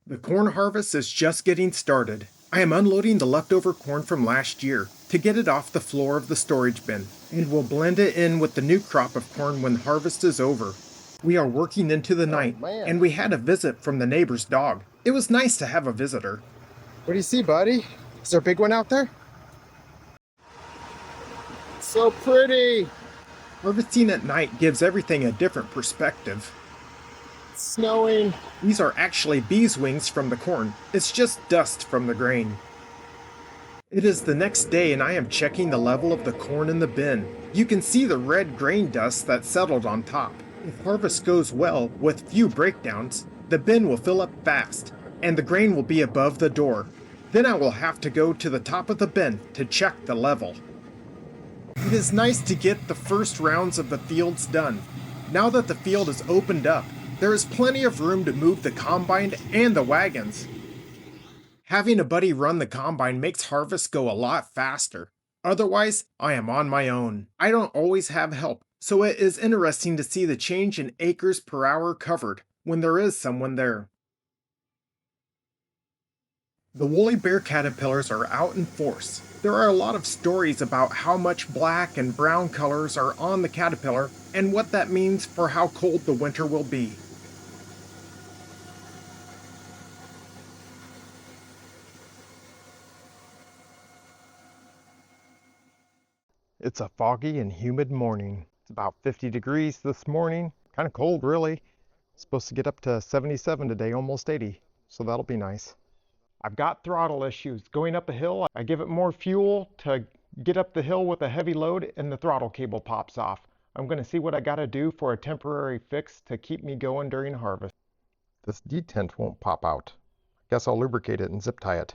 The corn harvest is just getting started. I am unloading the leftover corn from last year to get it off the floor of the storage bin, and will blend it in with the new crop of corn when harvest is over. We are working into the Oh night, man. and we had a visit from the neighbor's dog. It was nice to have a visitor. What do you see, buddy? Is there a big one out there? So pretty. Harvesting at night gives everything a different perspective. It's snowing. These are actually bees' wings from the corn. It's just dust from the grain. It is the next day and I am checking the level of the corn in the bin. You can see the red grain dust that settled on top. If harvest goes well, with few breakdowns, the bin will fill up fast, and the grain will be above the door. Then I will have to go to the top of the bin to check the level. It is nice to get the first rounds of the fields done. Now that the field is opened up, there is plenty of room to move the combine and the wagons. Having a buddy run the combine makes harvest go a lot faster. Otherwise, I am on my own. I don't always have help, so it is interesting to see the change in acres per hour covered when there is someone there. The woolly bear caterpillars are out in force. There are a lot of stories about how much black and brown colors are on the caterpillar and what that means for how cold the winter will be. It's a foggy and humid morning. It's about 50 degrees this morning. Kind of cold, really. It's supposed to get up to 77 today, almost 80, so that'll be nice. I've got throttle issues. Going up a hill, I give it more fuel to get up the hill with a heavy load and the throttle cable pops off. I'm going to see what I got to do for a temporary fix to keep me going during harvest. This detent won't pop out. Guess I'll lubricate it and zip tie it.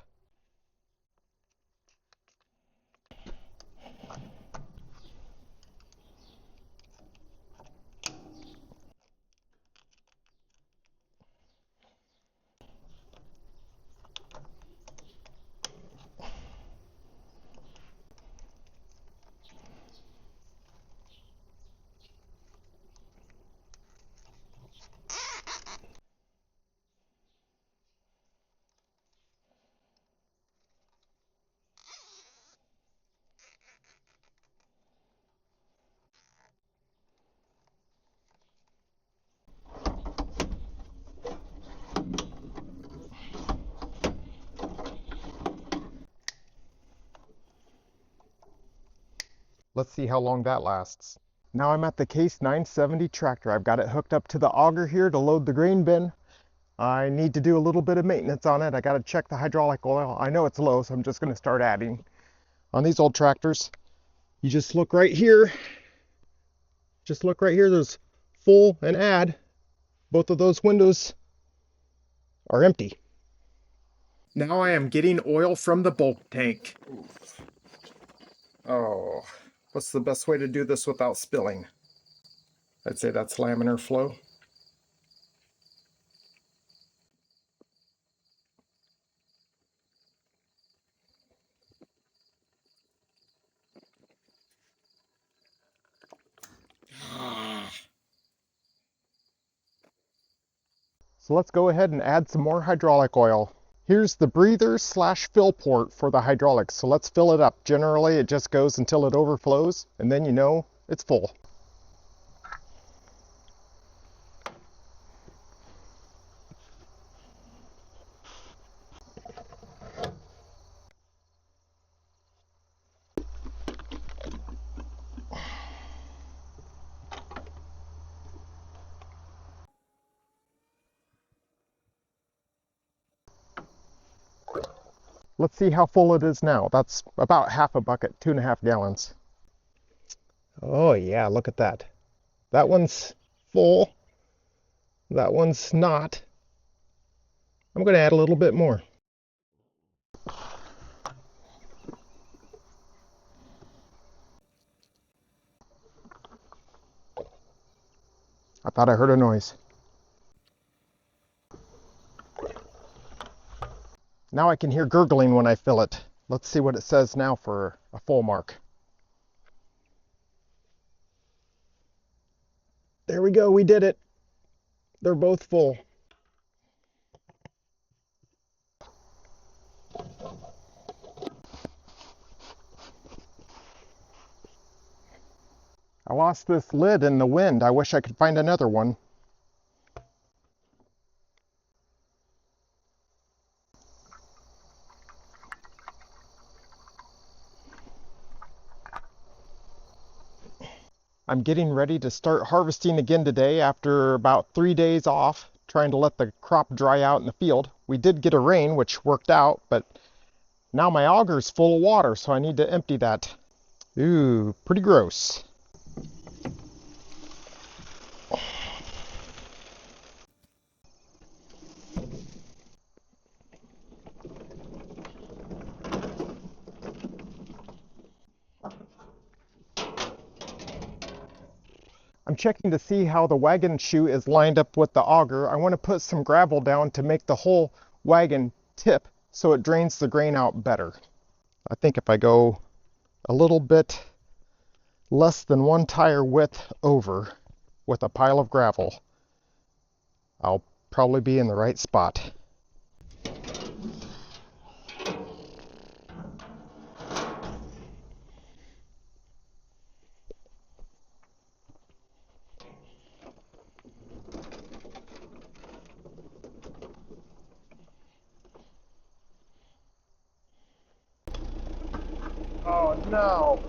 Let's see how long that lasts. Now I'm at the Case 970 tractor. I've got it hooked up to the auger here to load the grain bin. I need to do a little bit of maintenance on it. I got to check the hydraulic oil. I know it's low, so I'm just going to start adding. On these old tractors, you just look right here. Just look right here. There's full and add. Both of those windows are empty. Now I am getting oil from the bulk tank. Oh, what's the best way to do this without spilling? I'd say that's laminar flow. So let's go ahead and add some more hydraulic oil. Here's the breather slash fill port for the hydraulics. So let's fill it up. Generally, it just goes until it overflows, and then you know it's full. Let's see how full it is now. That's about half a bucket, 2.5 gallons. Oh yeah, look at that. That one's full. That one's not. I'm going to add a little bit more. I thought I heard a noise. Now I can hear gurgling when I fill it. Let's see what it says now for a full mark. There we go, we did it. They're both full. I lost this lid in the wind. I wish I could find another one. I'm getting ready to start harvesting again today after about 3 days off, trying to let the crop dry out in the field. We did get a rain, which worked out, but now my auger's full of water, so I need to empty that. Ooh, pretty gross. I'm checking to see how the wagon chute is lined up with the auger. I want to put some gravel down to make the whole wagon tip so it drains the grain out better. I think if I go a little bit less than 1 tire width over with a pile of gravel, I'll probably be in the right spot. Oh no!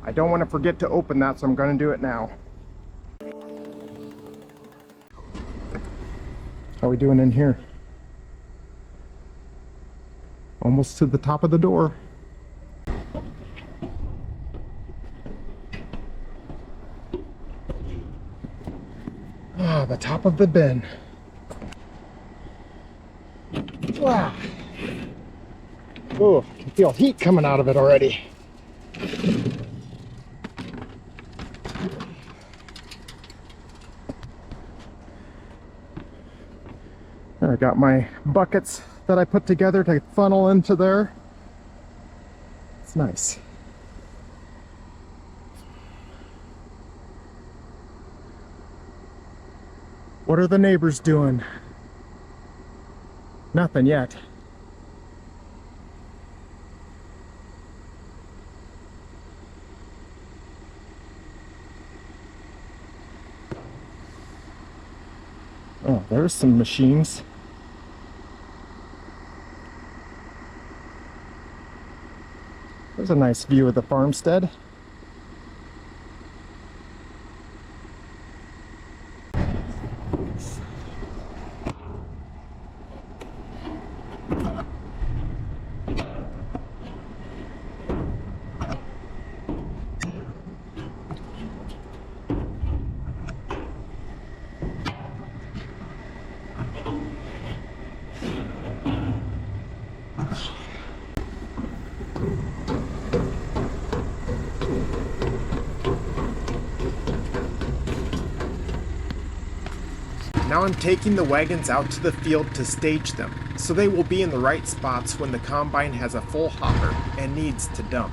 I don't want to forget to open that, so I'm going to do it now. How are we doing in here? Almost to the top of the door. the top of the bin. Wow. Oh, I can feel heat coming out of it already. I got my buckets that I put together to funnel into there. It's nice. What are the neighbors doing? Nothing yet. Oh, there's some machines. There's a nice view of the farmstead. Now I'm taking the wagons out to the field to stage them, so they will be in the right spots when the combine has a full hopper and needs to dump.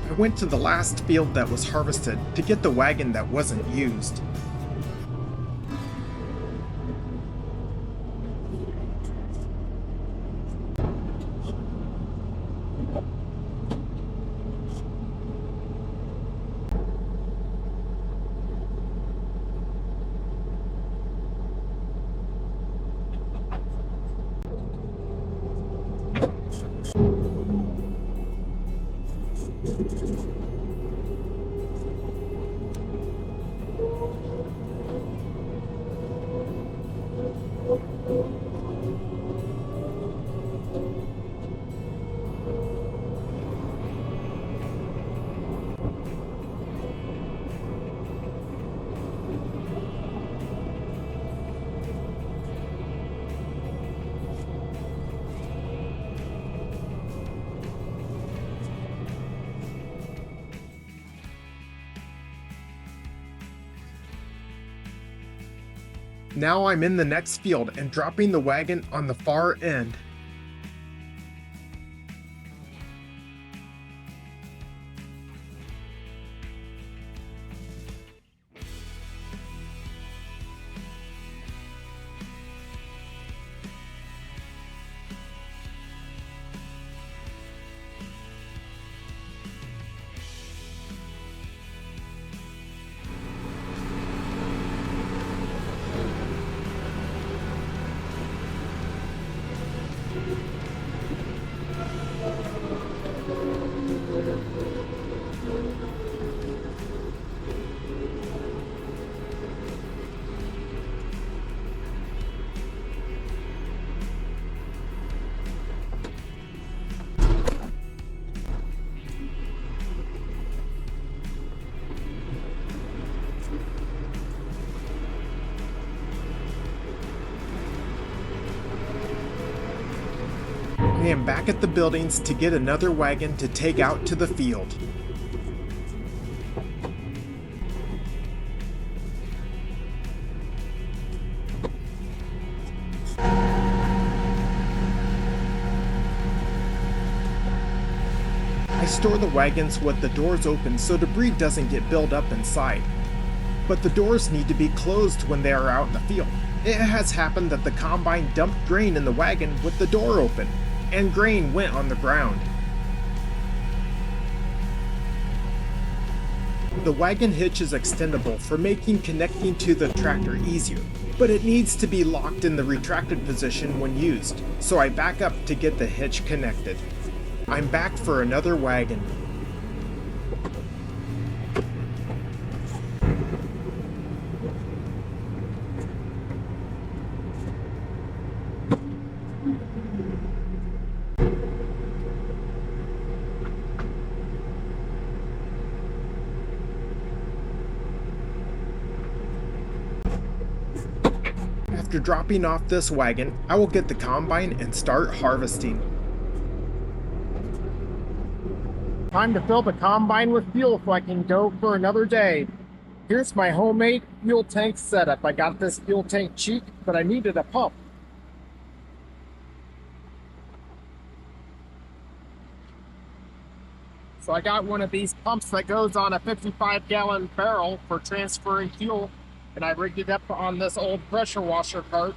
I went to the last field that was harvested to get the wagon that wasn't used. Now I'm in the next field and dropping the wagon on the far end. I am back at the buildings to get another wagon to take out to the field. I store the wagons with the doors open so debris doesn't get built up inside. But the doors need to be closed when they are out in the field. It has happened that the combine dumped grain in the wagon with the door open, and grain went on the ground. The wagon hitch is extendable for making connecting to the tractor easier, but it needs to be locked in the retracted position when used, so I back up to get the hitch connected. I'm back for another wagon. After dropping off this wagon, I will get the combine and start harvesting. Time to fill the combine with fuel so I can go for another day. Here's my homemade fuel tank setup. I got this fuel tank cheap, but I needed a pump. So I got one of these pumps that goes on a 55-gallon barrel for transferring fuel, and I rigged it up on this old pressure washer cart.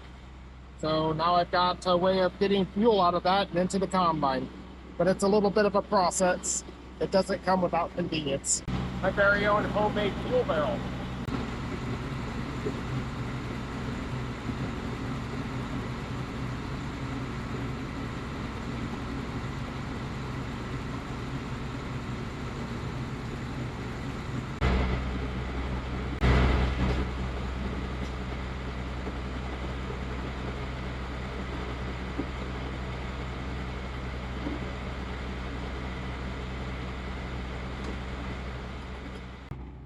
So now I've got a way of getting fuel out of that and into the combine. But it's a little bit of a process. It doesn't come without convenience. My very own homemade fuel barrel.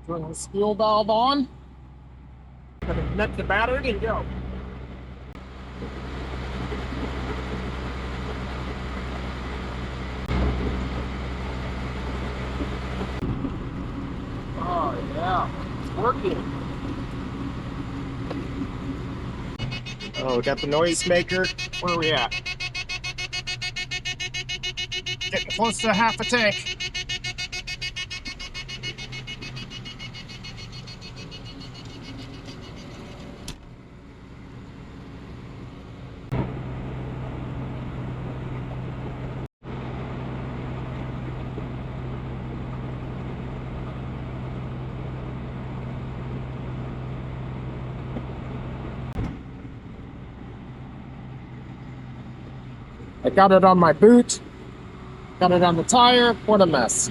Turn this fuel valve on. Gonna connect the battery and go. Oh yeah, it's working. Oh, we got the noisemaker. Where are we at? Getting close to half a tank. I got it on my boot, got it on the tire. What a mess.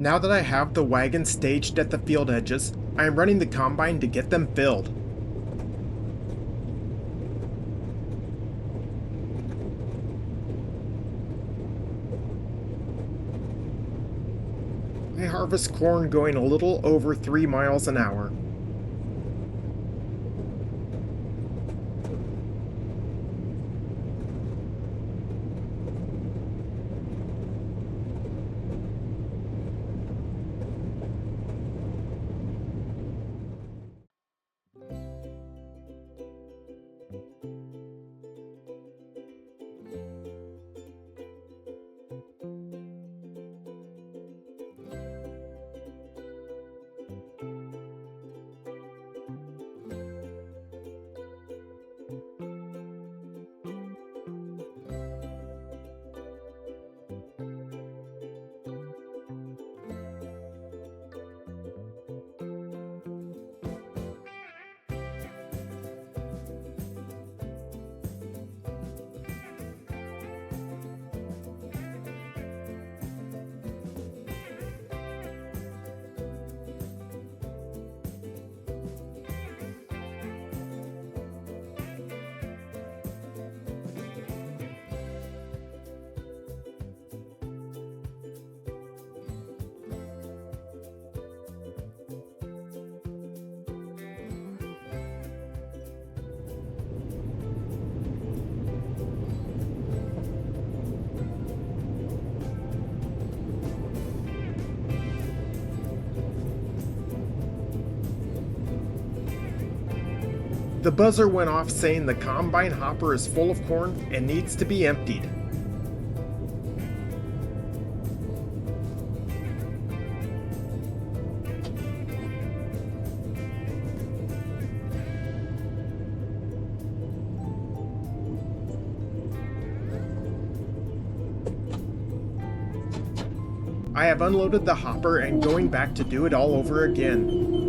Now that I have the wagons staged at the field edges, I am running the combine to get them filled. I harvest corn going a little over 3 miles an hour. The buzzer went off saying the combine hopper is full of corn and needs to be emptied. I have unloaded the hopper and going back to do it all over again.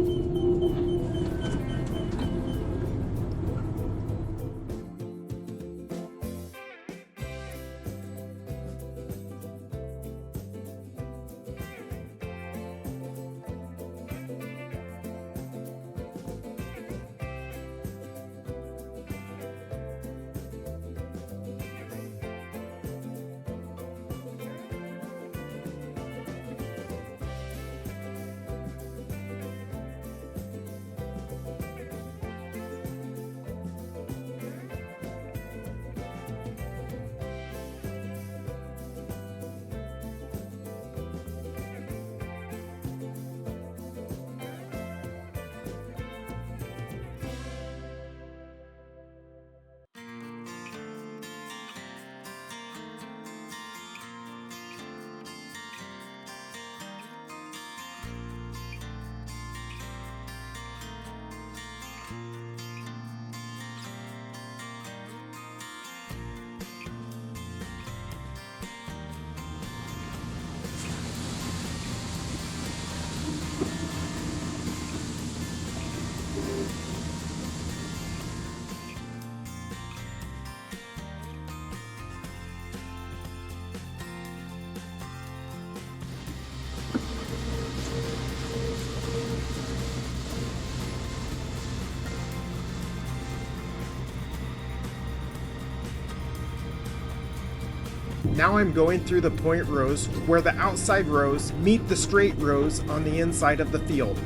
Now I'm going through the point rows where the outside rows meet the straight rows on the inside of the field.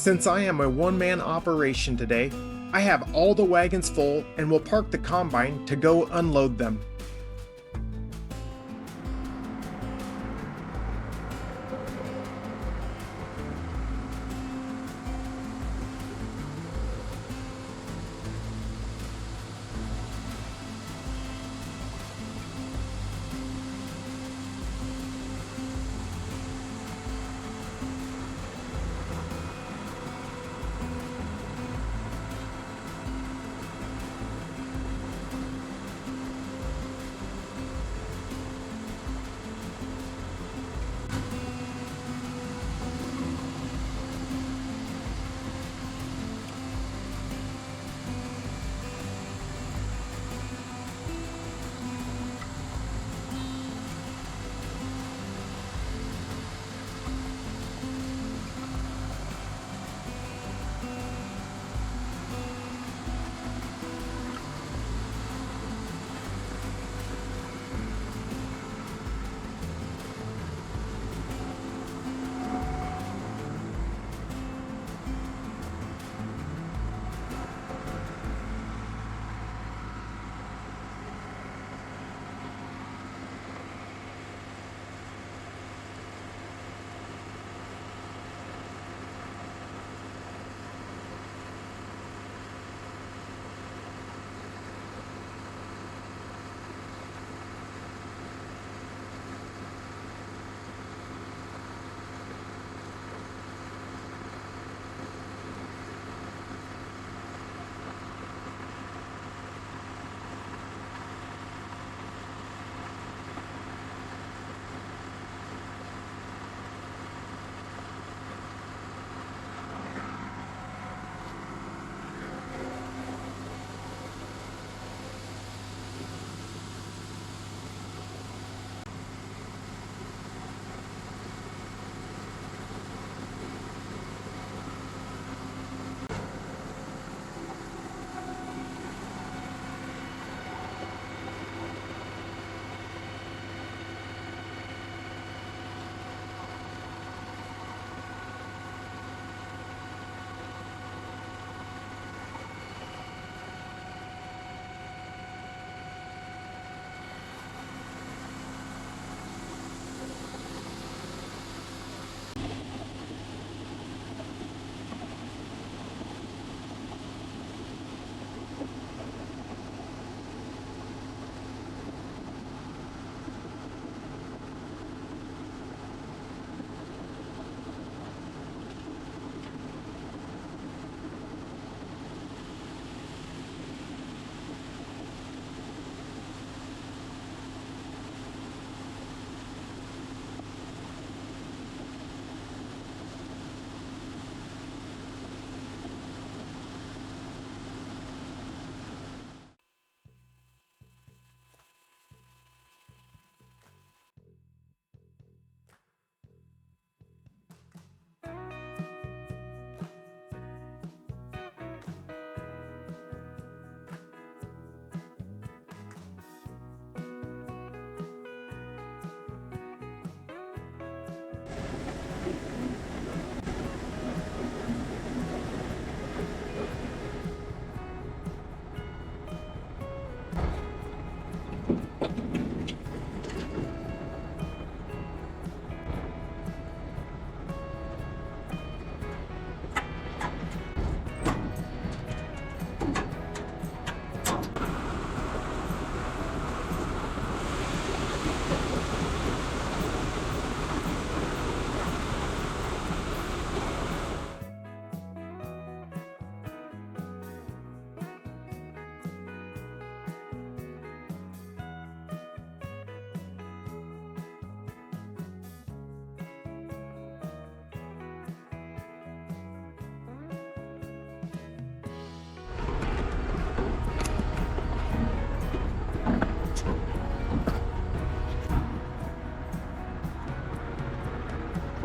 Since I am a one-man operation today, I have all the wagons full and will park the combine to go unload them.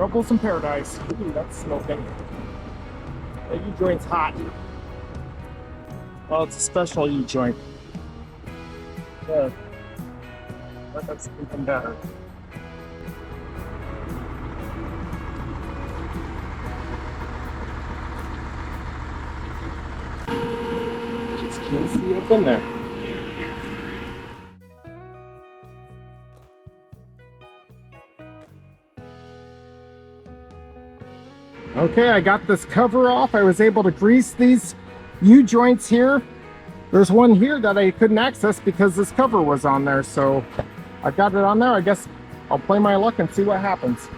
Ruggles in paradise. Ooh, that's smoking. The U-joint's hot. Well, it's a special U-joint. Yeah. That's even better. Let's see what's in there. Okay, I got this cover off. I was able to grease these U-joints here. There's one here that I couldn't access because this cover was on there, so I got it on there. I guess I'll play my luck and see what happens.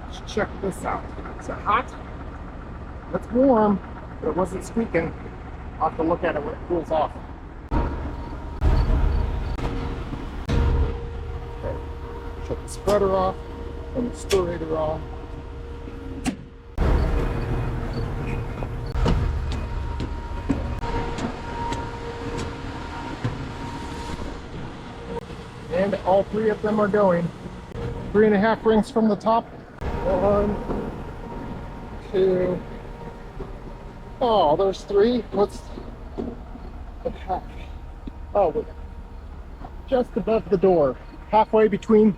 Let's check this out. Is it hot? It's warm, but it wasn't squeaking. I'll have to look at it when it cools off. Okay, shut the spreader off, and the stirrator on. And all three of them are going. 3.5 rings from the top. 1, 2. Oh, there's 3. What's the heck? Oh, we're just above the door. Halfway between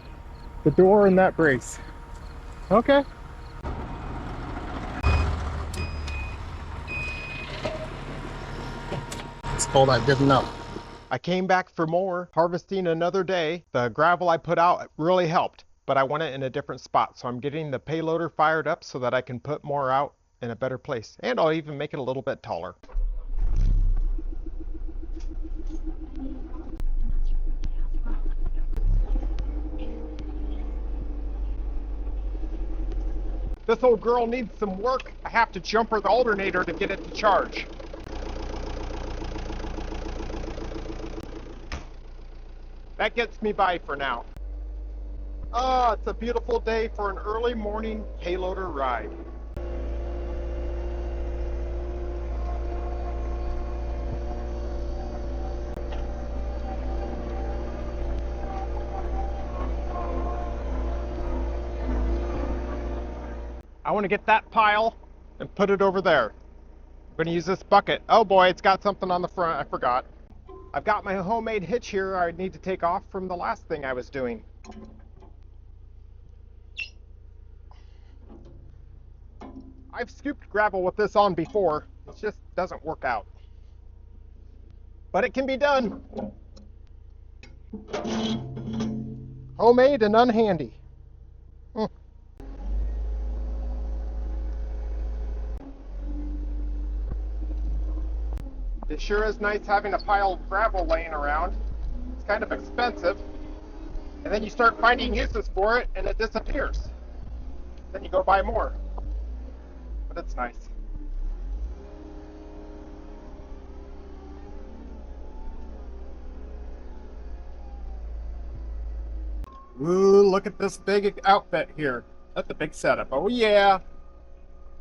the door and that brace. Okay. It's cold, I didn't know. I came back for more, harvesting another day. The gravel I put out really helped, but I want it in a different spot. So I'm getting the payloader fired up so that I can put more out in a better place. And I'll even make it a little bit taller. This old girl needs some work. I have to jump her the alternator to get it to charge. That gets me by for now. Ah, it's a beautiful day for an early morning payloader ride. I want to get that pile and put it over there. I'm going to use this bucket. Oh boy, it's got something on the front. I forgot. I've got my homemade hitch here I need to take off from the last thing I was doing. I've scooped gravel with this on before. It just doesn't work out. But it can be done. Homemade and unhandy. It sure is nice having a pile of gravel laying around. It's kind of expensive. And then you start finding uses for it and it disappears. Then you go buy more. But it's nice. Ooh, look at this big outfit here. That's a big setup. Oh yeah.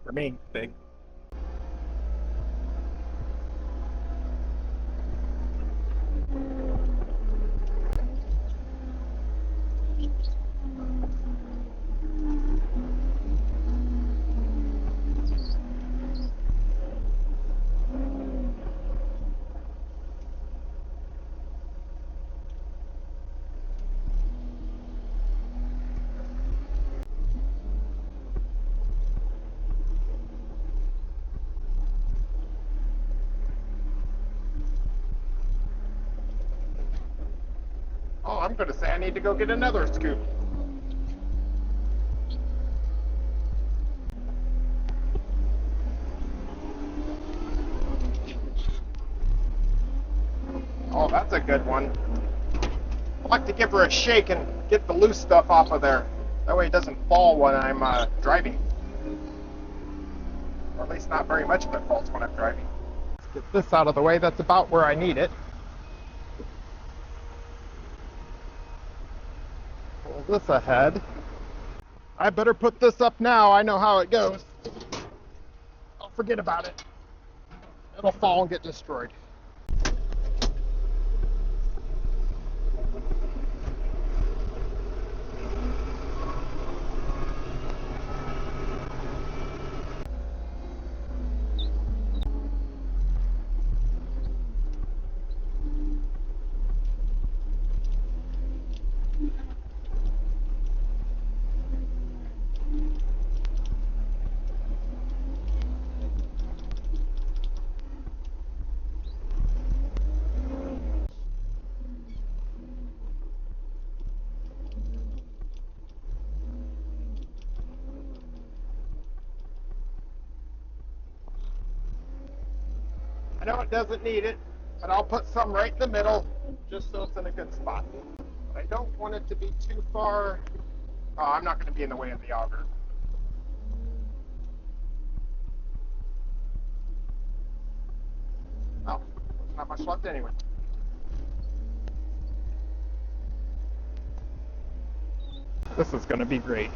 For me, big. Oh, I'm going to say I need to go get another scoop. Oh, that's a good one. I like to give her a shake and get the loose stuff off of there. That way it doesn't fall when I'm driving. Or at least not very much of it falls when I'm driving. Let's get this out of the way. That's about where I need it. Pull this ahead. I better put this up now. I know how it goes. I'll forget about it. It'll fall and get destroyed. I know it doesn't need it, but I'll put some right in the middle just so it's in a good spot. But I don't want it to be too far. Oh, I'm not going to be in the way of the auger. Oh, there's not much left anyway. This is going to be great.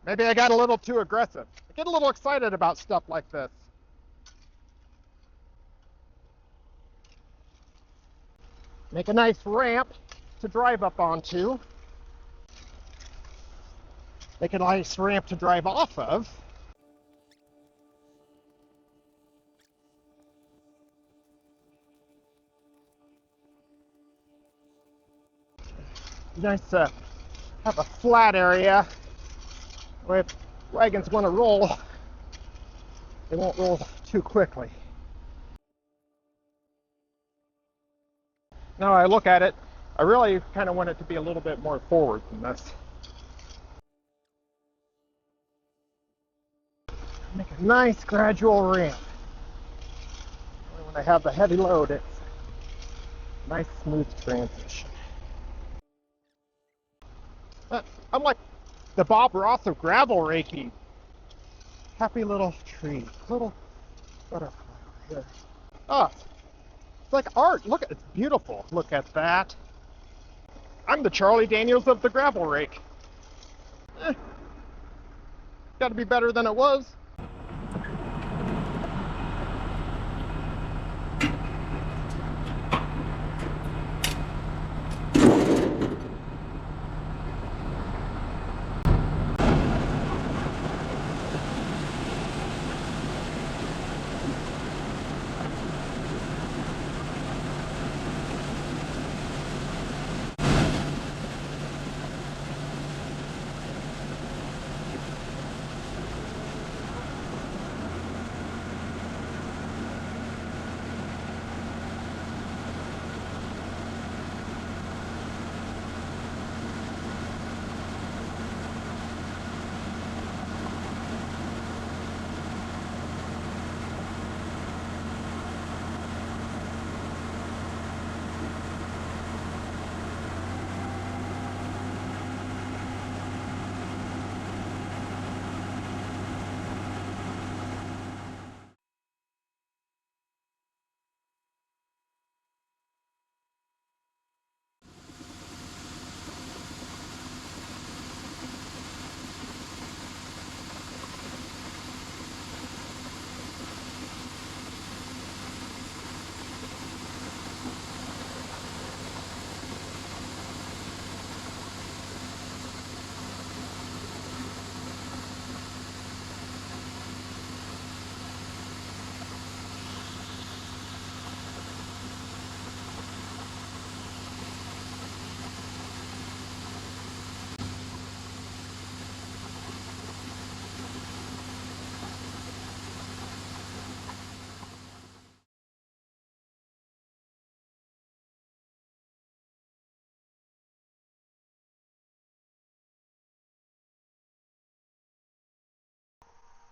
Maybe I got a little too aggressive. I get a little excited about stuff like this. Make a nice ramp to drive up onto. Make a nice ramp to drive off of. Nice to have a flat area where if wagons want to roll, they won't roll too quickly. Now I look at it, I really kind of want it to be a little bit more forward than this. Make a nice gradual ramp. When I have the heavy load, it's a nice smooth transition. I'm like the Bob Ross of gravel raking. Happy little tree, little butterfly over here. Oh, it's like art. Look, it's beautiful. Look at that. I'm the Charlie Daniels of the gravel rake. Got to be better than it was.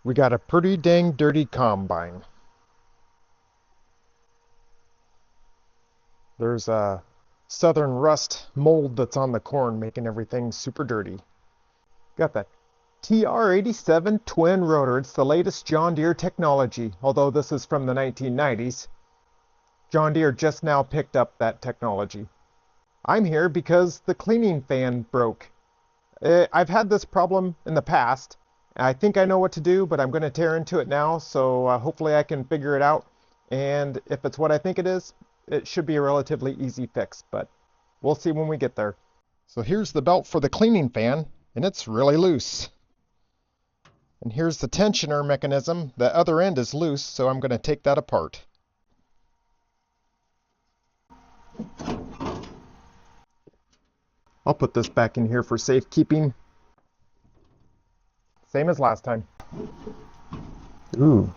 We got a pretty dang dirty combine. There's a southern rust mold that's on the corn making everything super dirty. Got that TR87 twin rotor. It's the latest John Deere technology, although this is from the 1990s. John Deere just now picked up that technology. I'm here because the cleaning fan broke. I've had this problem in the past. I think I know what to do, but I'm going to tear into it now, so hopefully I can figure it out. And if it's what I think it is, it should be a relatively easy fix, but we'll see when we get there. So here's the belt for the cleaning fan, and it's really loose. And here's the tensioner mechanism. The other end is loose, so I'm going to take that apart. I'll put this back in here for safekeeping. Same as last time. Ooh.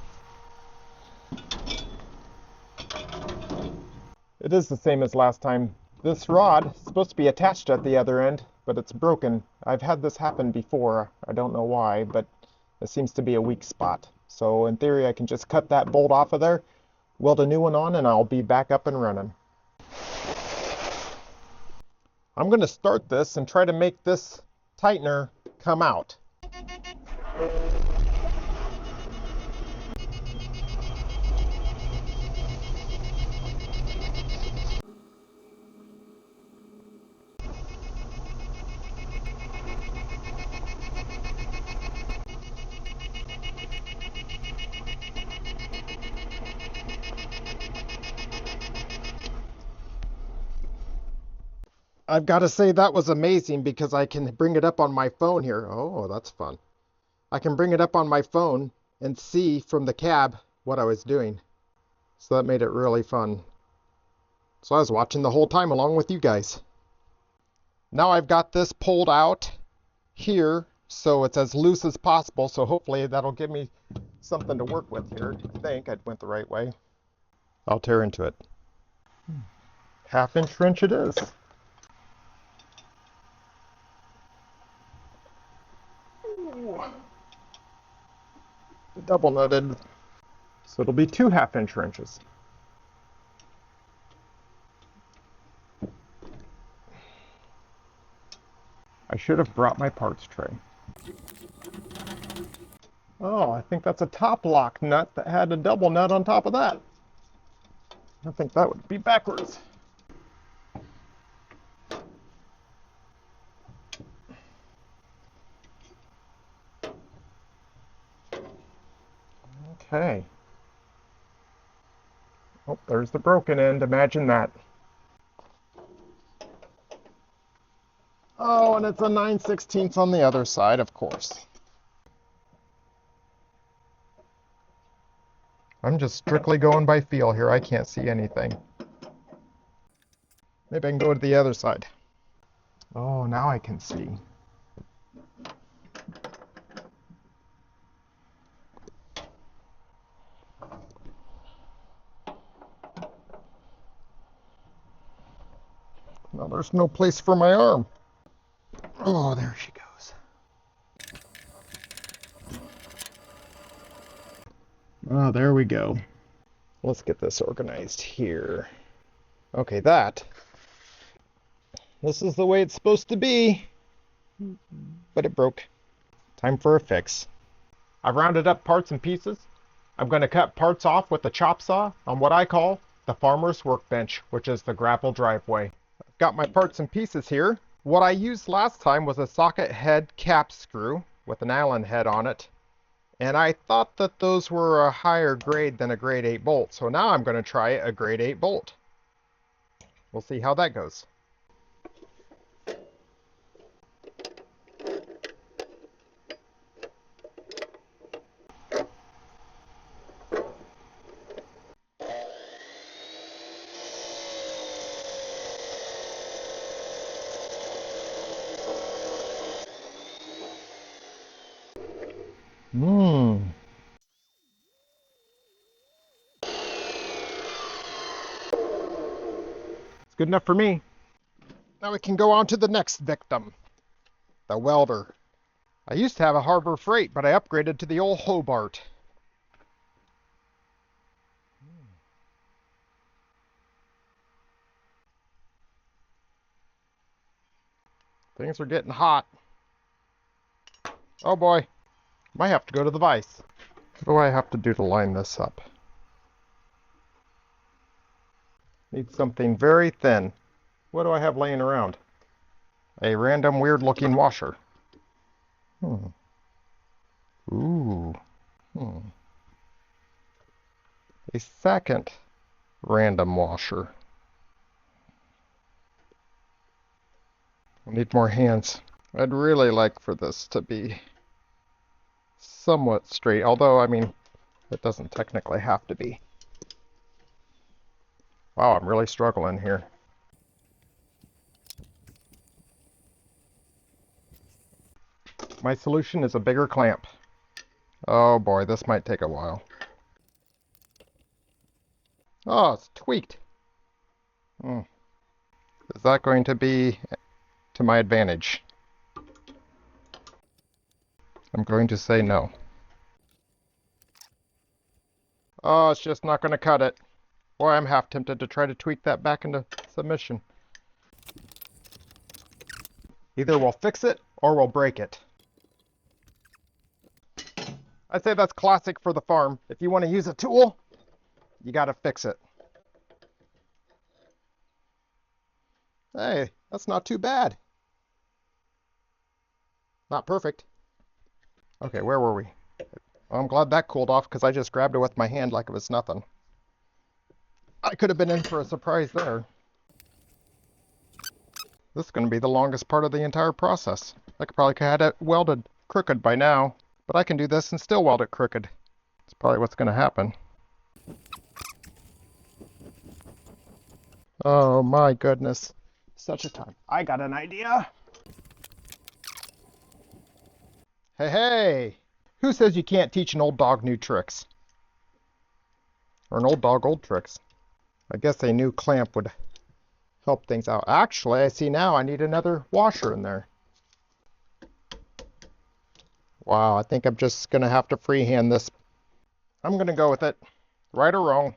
It is the same as last time. This rod is supposed to be attached at the other end, but it's broken. I've had this happen before. I don't know why, but it seems to be a weak spot. So in theory, I can just cut that bolt off of there, weld a new one on, and I'll be back up and running. I'm going to start this and try to make this tightener come out. I've got to say that was amazing because I can bring it up on my phone here. Oh, that's fun. I can bring it up on my phone and see from the cab what I was doing. So that made it really fun. So I was watching the whole time along with you guys. Now I've got this pulled out here so it's as loose as possible. So hopefully that'll give me something to work with here. I think I went the right way. I'll tear into it. 1/2-inch wrench it is. Double nutted, so it'll be 2 1/2-inch wrenches. I should have brought my parts tray. Oh, I think that's a top lock nut that had a double nut on top of that. I think that would be backwards. Okay. Oh, there's the broken end. Imagine that. Oh, and it's a 9/16 on the other side, of course. I'm just strictly going by feel here. I can't see anything. Maybe I can go to the other side. Oh, now I can see. Now there's no place for my arm. Oh, there she goes. Oh, there we go. Let's get this organized here. Okay, this is the way it's supposed to be, but it broke. Time for a fix. I've rounded up parts and pieces. I'm going to cut parts off with the chop saw on what I call the farmer's workbench, which is the gravel driveway. I've got my parts and pieces here. What I used last time was a socket head cap screw with an Allen head on it. And I thought that those were a higher grade than a grade 8 bolt. So now I'm going to try a grade 8 bolt. We'll see how that goes. It's good enough for me. Now we can go on to the next victim, the welder. I used to have a Harbor Freight, but I upgraded to the old Hobart. Things are getting hot. Oh boy. Might have to go to the vise. What do I have to do to line this up? Need something very thin. What do I have laying around? A random weird looking washer. Ooh. A second random washer. I need more hands. I'd really like for this to be somewhat straight, although, I mean, it doesn't technically have to be. Wow, I'm really struggling here. My solution is a bigger clamp. Oh boy, this might take a while. Oh, it's tweaked. Is that going to be to my advantage? I'm going to say no. Oh, it's just not going to cut it. Boy, I'm half tempted to try to tweak that back into submission. Either we'll fix it or we'll break it. I'd say that's classic for the farm. If you want to use a tool, you got to fix it. Hey, that's not too bad. Not perfect. Okay, where were we? Well, I'm glad that cooled off because I just grabbed it with my hand like it was nothing. I could have been in for a surprise there. This is going to be the longest part of the entire process. I could probably have had it welded crooked by now, but I can do this and still weld it crooked. That's probably what's going to happen. Oh my goodness. Such a time. I got an idea. Hey, hey! Who says you can't teach an old dog new tricks? Or an old dog old tricks? I guess a new clamp would help things out. Actually, I see now I need another washer in there. Wow, I think I'm just going to have to freehand this. I'm going to go with it. Right or wrong.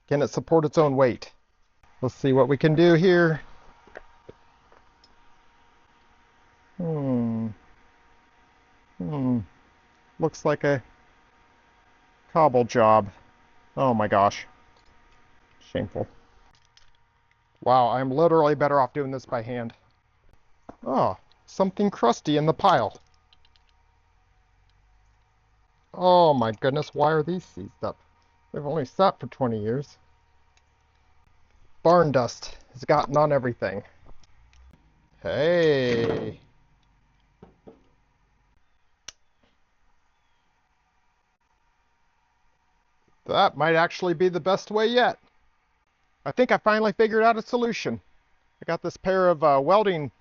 Can it support its own weight? Let's see what we can do here. Looks like a cobble job. Oh my gosh. Shameful. Wow, I'm literally better off doing this by hand. Oh, something crusty in the pile. Oh my goodness, why are these seized up? They've only sat for 20 years. Barn dust has gotten on everything. Hey. That might actually be the best way yet. I think I finally figured out a solution. I got this pair of welding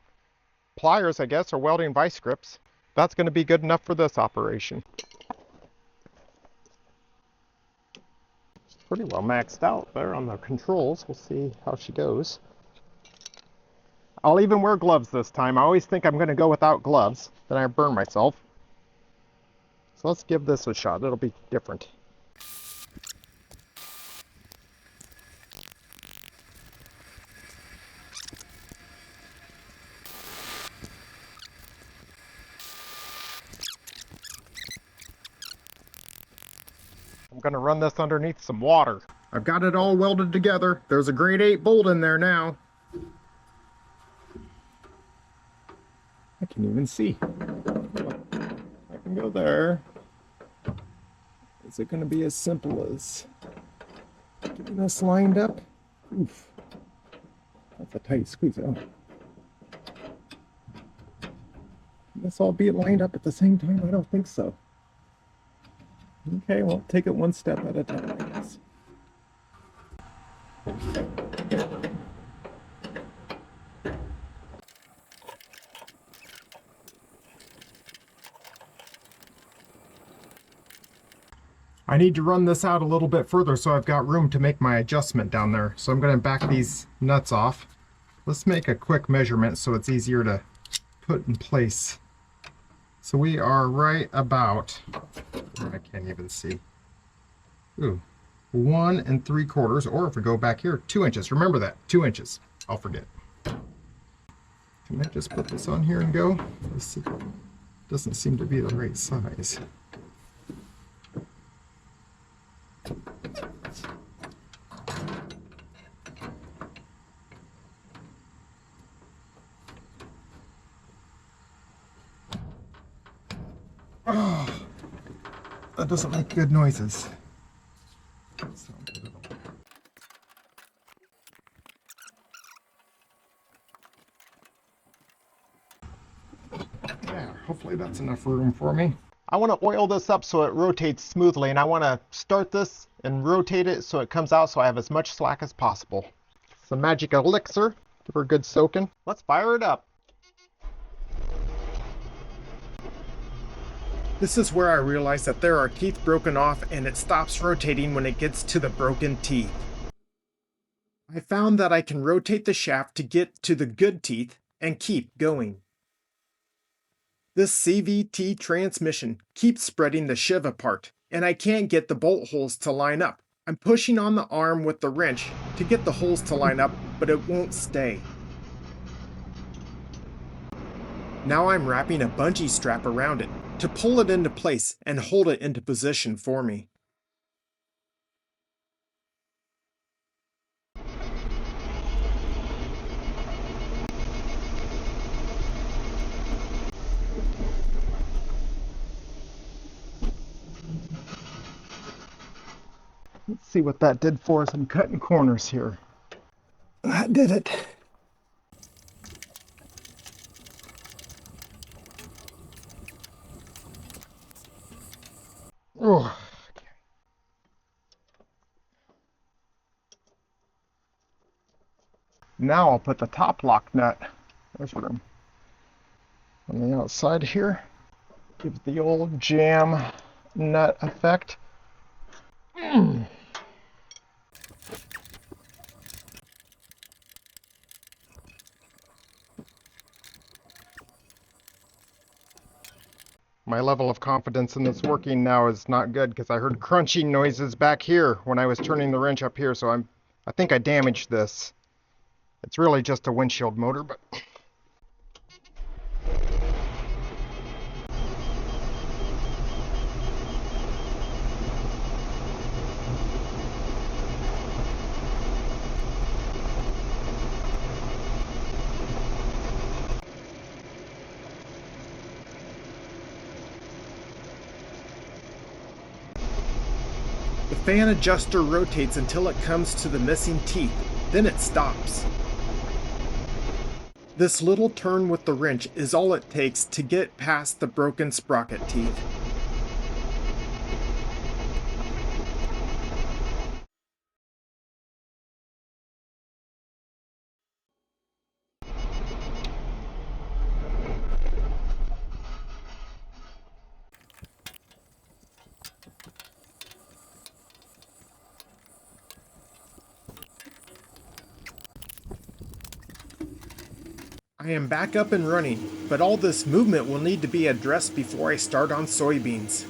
pliers, I guess, or welding vice grips. That's going to be good enough for this operation. Pretty well maxed out there on the controls. We'll see how she goes. I'll even wear gloves this time. I always think I'm going to go without gloves, then I burn myself. So let's give this a shot. It'll be different. I'm going to run this underneath some water. I've got it all welded together. There's a grade 8 bolt in there now. I can even see. I can go there. Is it going to be as simple as getting this lined up? Oof. That's a tight squeeze. Oh. Can this all be lined up at the same time? I don't think so. Okay, well, take it one step at a time, I guess. I need to run this out a little bit further so I've got room to make my adjustment down there. So I'm going to back these nuts off. Let's make a quick measurement so it's easier to put in place. So we are right about, I can't even see. Ooh, 1 3/4, or if we go back here, 2 inches. Remember that, 2 inches. I'll forget. Can I just put this on here and go? This doesn't seem to be the right size. Oh, that doesn't make good noises. So, yeah, hopefully that's enough room for me. I want to oil this up so it rotates smoothly, and I want to start this and rotate it so it comes out so I have as much slack as possible. Some magic elixir, give her a good soaking. Let's fire it up. This is where I realize that there are teeth broken off and it stops rotating when it gets to the broken teeth. I found that I can rotate the shaft to get to the good teeth and keep going. This CVT transmission keeps spreading the sheave apart, and I can't get the bolt holes to line up. I'm pushing on the arm with the wrench to get the holes to line up, but it won't stay. Now I'm wrapping a bungee strap around it to pull it into place and hold it into position for me. Let's see what that did for us. I'm cutting corners here. That did it. Oh. Now I'll put the top lock nut. There's room. On the outside here. Give the old jam nut effect. My level of confidence in this working now is not good because I heard crunching noises back here when I was turning the wrench up here, so I think I damaged this. It's really just a windshield motor, but The fan adjuster rotates until it comes to the missing teeth, then it stops. This little turn with the wrench is all it takes to get past the broken sprocket teeth. I am back up and running, but all this movement will need to be addressed before I start on soybeans.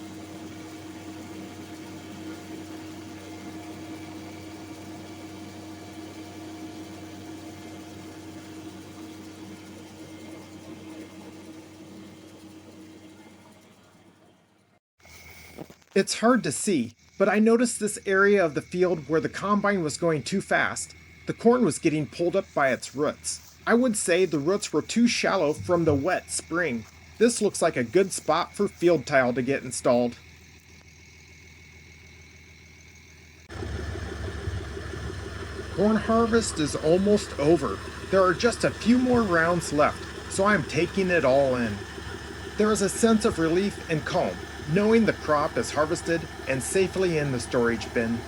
It's hard to see, but I noticed this area of the field where the combine was going too fast. The corn was getting pulled up by its roots. I would say the roots were too shallow from the wet spring. This looks like a good spot for field tile to get installed. Corn harvest is almost over. There are just a few more rounds left, so I'm taking it all in. There is a sense of relief and calm, knowing the crop is harvested and safely in the storage bin.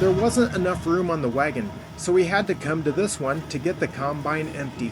There wasn't enough room on the wagon, so we had to come to this one to get the combine empty.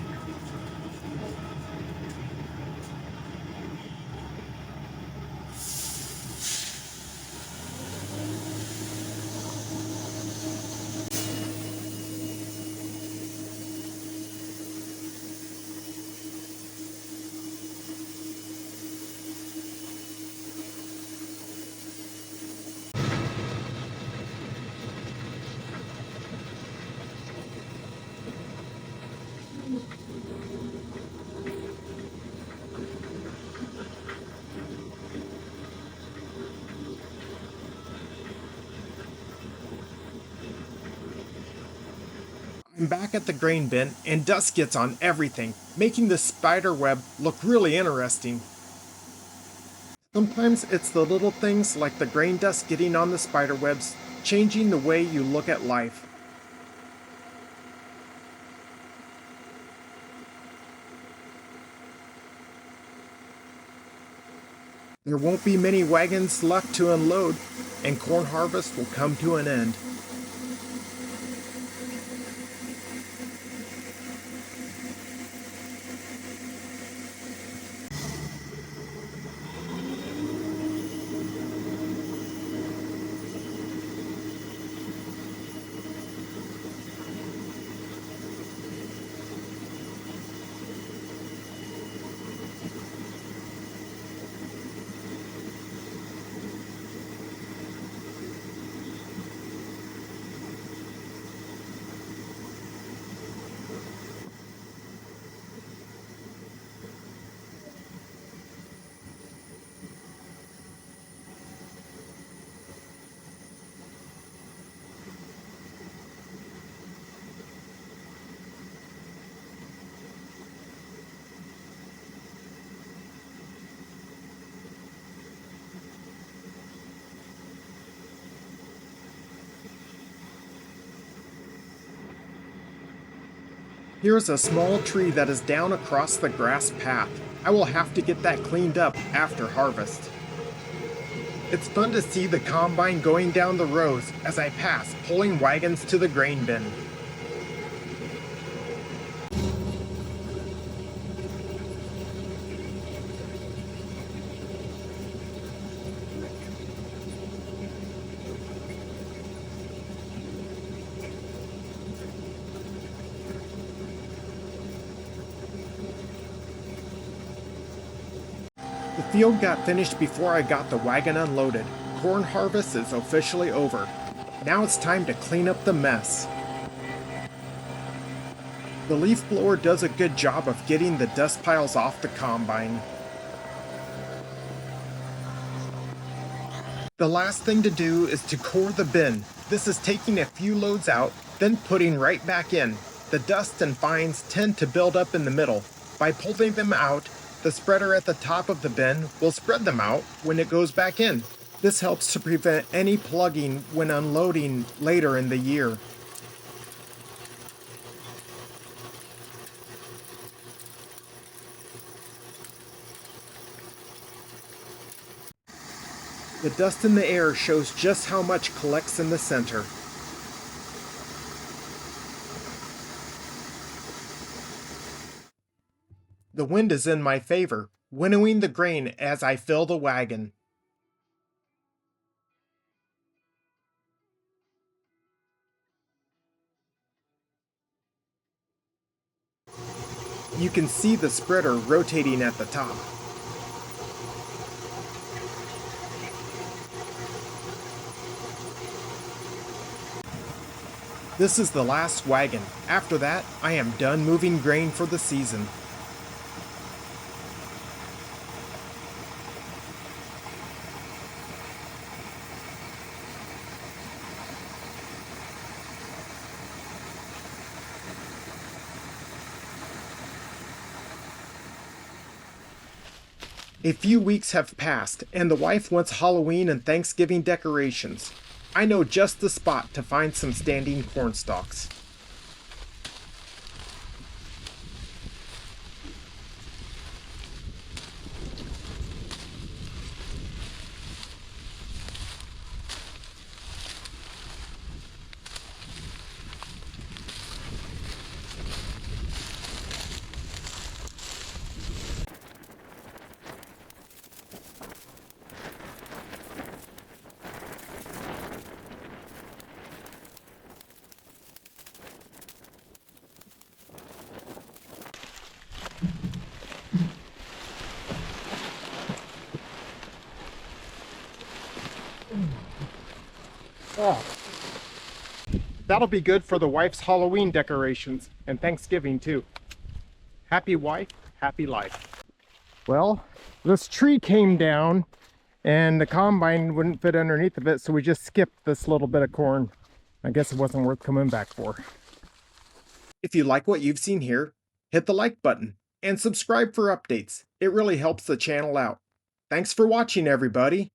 I'm back at the grain bin, and dust gets on everything, making the spider web look really interesting. Sometimes it's the little things like the grain dust getting on the spider webs, changing the way you look at life. There won't be many wagons left to unload, and corn harvest will come to an end. Here is a small tree that is down across the grass path. I will have to get that cleaned up after harvest. It's fun to see the combine going down the rows as I pass, pulling wagons to the grain bin. The field got finished before I got the wagon unloaded. Corn harvest is officially over. Now it's time to clean up the mess. The leaf blower does a good job of getting the dust piles off the combine. The last thing to do is to core the bin. This is taking a few loads out, then putting right back in. The dust and fines tend to build up in the middle. By pulling them out, the spreader at the top of the bin will spread them out when it goes back in. This helps to prevent any plugging when unloading later in the year. The dust in the air shows just how much collects in the center. The wind is in my favor, winnowing the grain as I fill the wagon. You can see the spreader rotating at the top. This is the last wagon. After that, I am done moving grain for the season. A few weeks have passed, and the wife wants Halloween and Thanksgiving decorations. I know just the spot to find some standing corn stalks. Oh. That'll be good for the wife's Halloween decorations and Thanksgiving too. Happy wife, happy life. Well, this tree came down and the combine wouldn't fit underneath of it, so we just skipped this little bit of corn. I guess it wasn't worth coming back for. If you like what you've seen here, hit the like button and subscribe for updates. It really helps the channel out. Thanks for watching, everybody.